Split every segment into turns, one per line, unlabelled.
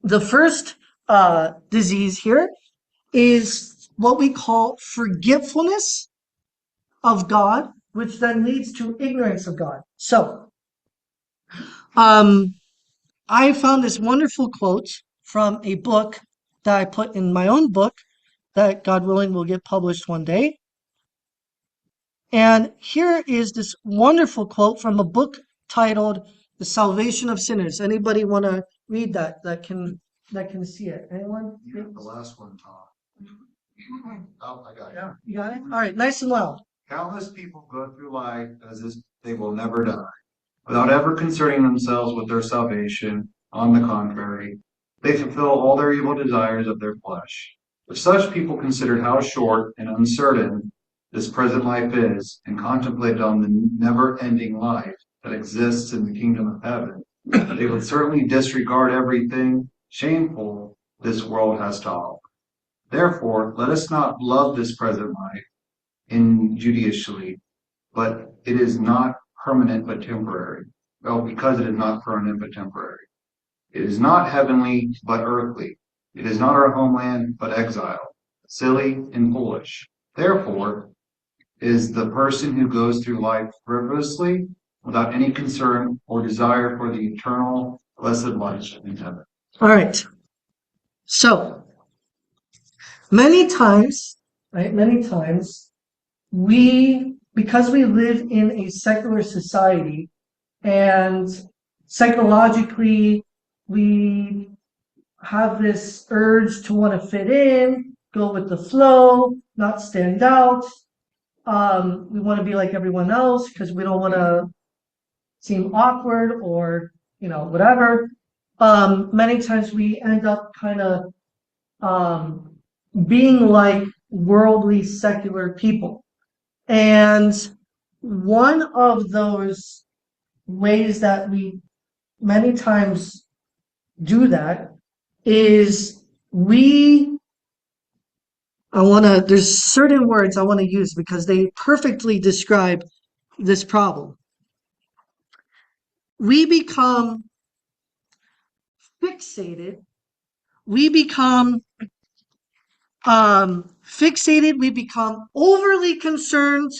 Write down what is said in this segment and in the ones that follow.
The first disease here is what we call forgetfulness of God, which then leads to ignorance of God. So, um, I found this wonderful quote from a book that I put in my own book that, God willing, will get published one day. And here is this wonderful quote from a book titled "The Salvation of Sinners." Anybody want to read that? That can see it. Anyone?
You got the last one, Tom. Oh, I got it.
Yeah, you got it. All right, nice and loud.
Countless people go through life as if they will never die, without ever concerning themselves with their salvation. On the contrary, they fulfill all their evil desires of their flesh. If such people considered how short and uncertain this present life is, and contemplated on the never-ending life that exists in the kingdom of heaven, they would certainly disregard everything shameful this world has to offer. Therefore, let us not love this present life injudiciously, but it is not permanent but temporary. Well, because it is not permanent but temporary. It is not heavenly but earthly. It is not our homeland but exile, silly and foolish. Therefore, is the person who goes through life frivolously, without any concern or desire for the eternal blessed life in heaven.
All right. So, many times, right? Many times, because we live in a secular society, and psychologically we have this urge to want to fit in, go with the flow, not stand out. We want to be like everyone else because we don't want to seem awkward or whatever. Many times we end up kind of um, being like worldly secular people. And one of those ways that we many times do that is there's certain words I want to use because they perfectly describe this problem. We become fixated. We become fixated. We become overly concerned.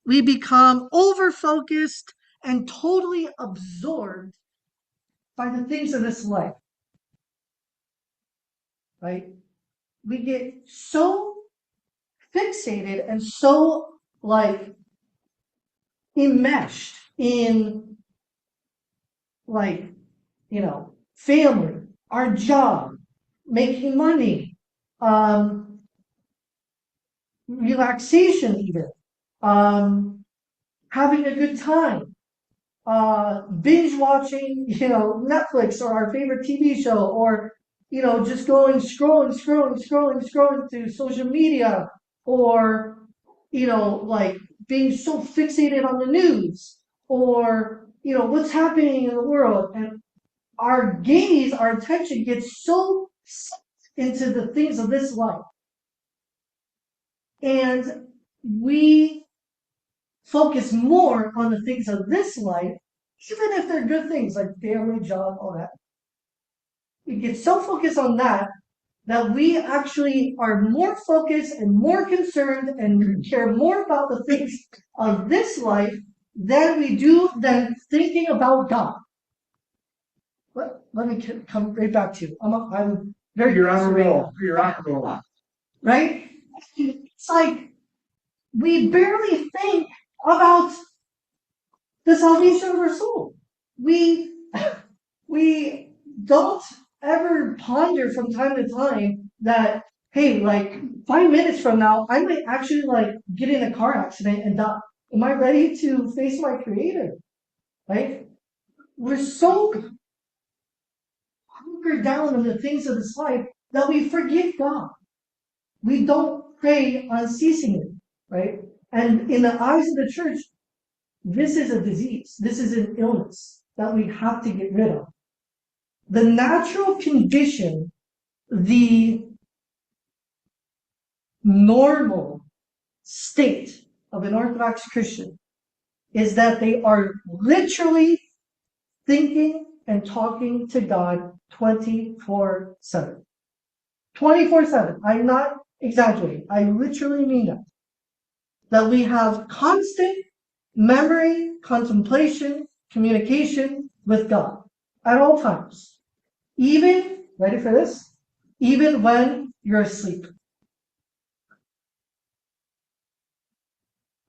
We become over focused and totally absorbed by the things of this life. Right? We get so fixated and so like enmeshed in like family, our job, making money, relaxation even, having a good time, binge watching Netflix or our favorite TV show, or just scrolling through social media, or like being so fixated on the news, or what's happening in the world, and our gaze, our attention gets so sucked into the things of this life, and we focus more on the things of this life, even if they're good things like family, job, all that. We get so focused on that we actually are more focused and more concerned and care more about the things of this life than we do than thinking about God. Let me come right back to you. I'm very
You're on a roll. You're on a roll.
Right? It's like we barely think about the salvation of our soul. We don't ever ponder from time to time that, hey, like 5 minutes from now, I might actually like get in a car accident and die. Am I ready to face my creator? Right? We're so hunkered down on the things of this life that we forget God. We don't pray unceasingly, right? And in the eyes of the church, this is a disease. This is an illness that we have to get rid of. The natural condition, the normal state of an Orthodox Christian is that they are literally thinking and talking to God 24/7. 24/7. I'm not exaggerating. I literally mean that. That we have constant memory, contemplation, communication with God at all times. Even, ready for this? Even when you're asleep.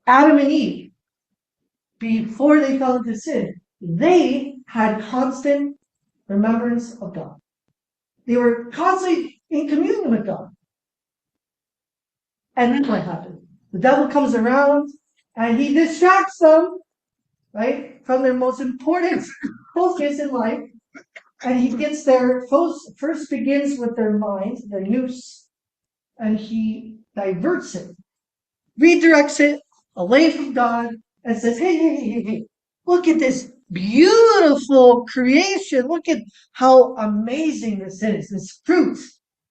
Adam and Eve, before they fell into sin, they had constant remembrance of God. They were constantly in communion with God. And then what happened? The devil comes around and he distracts them, right, from their most important focus in life. And he gets their first begins with their mind, their nous, and he diverts it, redirects it away from God, and says, hey, look at this beautiful creation. Look at how amazing this is, this fruit,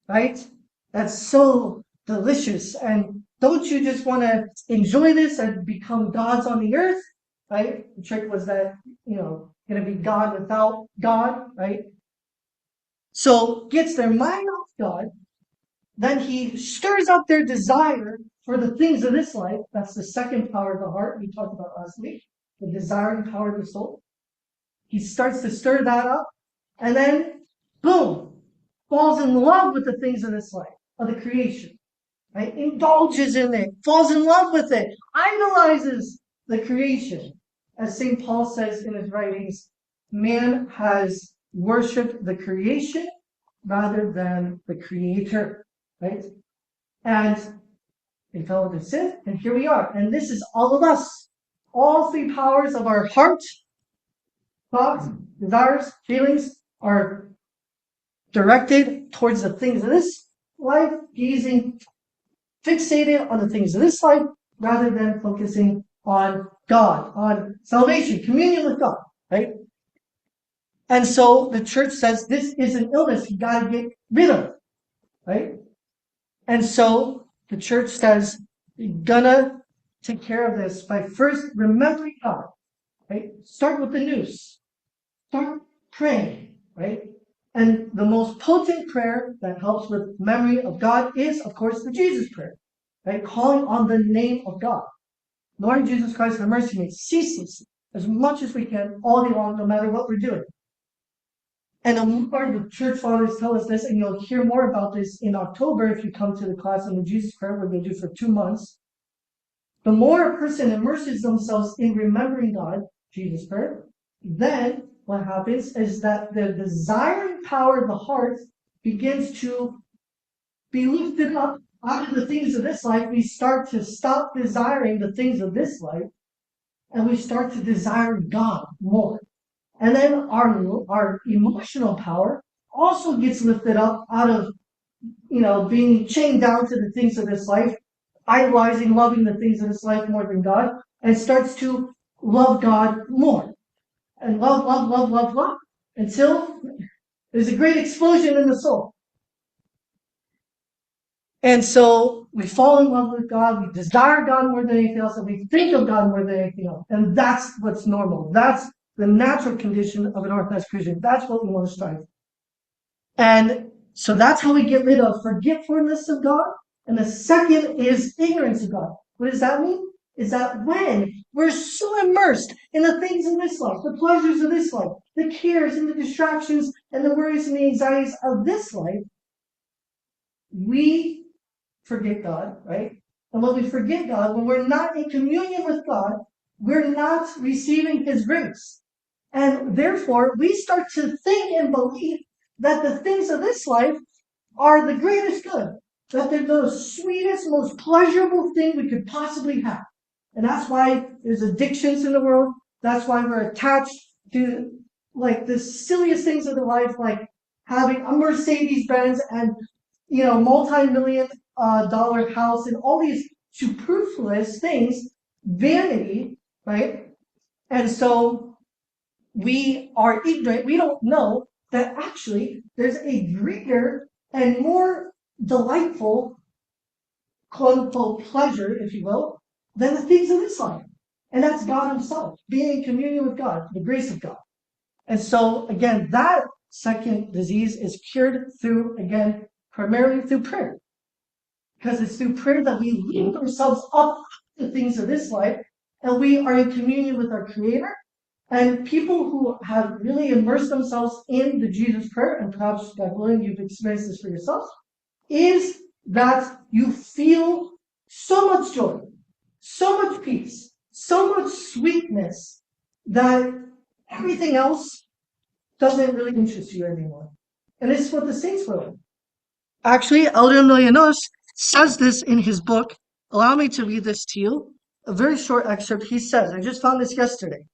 right? That's so delicious. And don't you just want to enjoy this and become gods on the earth, right? The trick was that, going to be God without God, right? So gets their mind off God, then he stirs up their desire for the things of this life. That's the second power of the heart we talked about last week, the desiring power of the soul. He starts to stir that up, and then, boom, falls in love with the things of this life, of the creation, right? Indulges in it, falls in love with it, idolizes the creation. As St. Paul says in his writings, man has worshipped the creation rather than the creator, right? And they fell into sin, and here we are. And this is all of us. All three powers of our heart, thoughts, desires, feelings are directed towards the things of this life, gazing, fixated on the things of this life, rather than focusing on God, on salvation, communion with God, right? And so the church says this is an illness you got to get rid of, right? And so the church says you're gonna take care of this by first remembering God, right? Start with the nous. Start praying, right? And the most potent prayer that helps with memory of God is, of course, the Jesus prayer, right? Calling on the name of God. Lord Jesus Christ, have mercy on me. Ceaselessly, as much as we can, all day long, no matter what we're doing. And the more the church fathers tell us this, and you'll hear more about this in October if you come to the class on the Jesus prayer we're going to do for 2 months. The more a person immerses themselves in remembering God, Jesus prayer, then what happens is that the desiring power of the heart begins to be lifted up out of the things of this life. We start to stop desiring the things of this life, and we start to desire God more. And then our emotional power also gets lifted up out of, being chained down to the things of this life, idolizing, loving the things of this life more than God, and starts to love God more. And love, until there's a great explosion in the soul. And so we fall in love with God, we desire God more than anything else, and we think of God more than anything else. And that's what's normal. That's the natural condition of an Orthodox Christian. That's what we want to strive for. And so that's how we get rid of forgetfulness of God. And the second is ignorance of God. What does that mean? Is that when we're so immersed in the things of this life, the pleasures of this life, the cares and the distractions and the worries and the anxieties of this life, we forget God, right? And when we forget God, when we're not in communion with God, we're not receiving His grace. And therefore, we start to think and believe that the things of this life are the greatest good, that they're the sweetest, most pleasurable thing we could possibly have. And that's why there's addictions in the world. That's why we're attached to like the silliest things of the life, like having a Mercedes Benz and multi-million dollar house and all these superfluous things, vanity, right? And so we are ignorant. We don't know that actually there's a greater and more delightful, quote unquote, pleasure, if you will, than the things of this life. And that's God Himself, being in communion with God, the grace of God. And so, again, that second disease is cured through, again, primarily through prayer. Because it's through prayer that we lift ourselves up to the things of this life, and we are in communion with our Creator. And people who have really immersed themselves in the Jesus prayer, and perhaps, God willing, you've experienced this for yourself, is that you feel so much joy, so much peace, so much sweetness that everything else doesn't really interest you anymore. And it's what the saints were like. Actually, Elder Millianos says this in his book. Allow me to read this to you. A very short excerpt. He says, I just found this yesterday.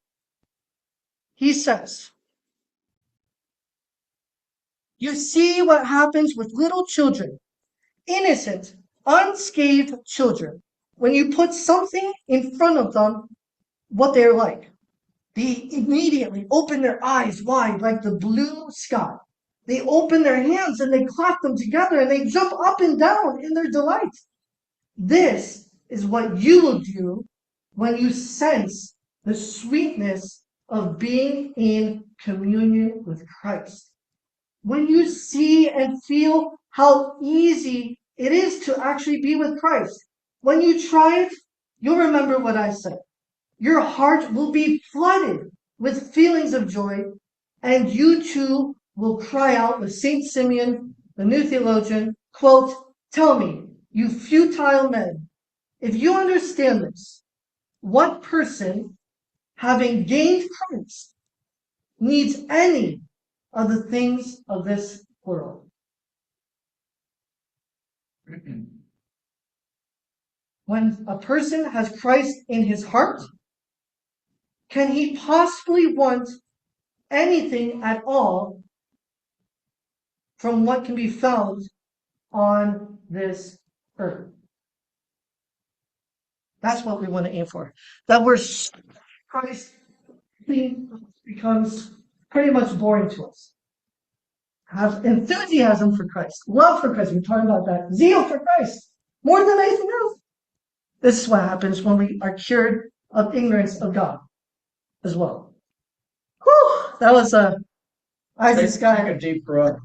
He says, you see what happens with little children, innocent, unscathed children, when you put something in front of them, what they're like. They immediately open their eyes wide like the blue sky. They open their hands and they clap them together and they jump up and down in their delight. This is what you will do when you sense the sweetness of being in communion with Christ. When you see and feel how easy it is to actually be with Christ. When you try it, you'll remember what I said. Your heart will be flooded with feelings of joy, and you too will cry out with Saint Simeon, the new theologian, quote, tell me, you futile men, if you understand this, what person, having gained Christ, needs any of the things of this world? When a person has Christ in his heart, can he possibly want anything at all from what can be found on this earth? That's what we want to aim for. That where Christ becomes pretty much boring to us. Have enthusiasm for Christ, love for Christ. We're talking about that. Zeal for Christ, more than anything else. This is what happens when we are cured of ignorance of God as well. Whew, that was I just got
Take a deep breath.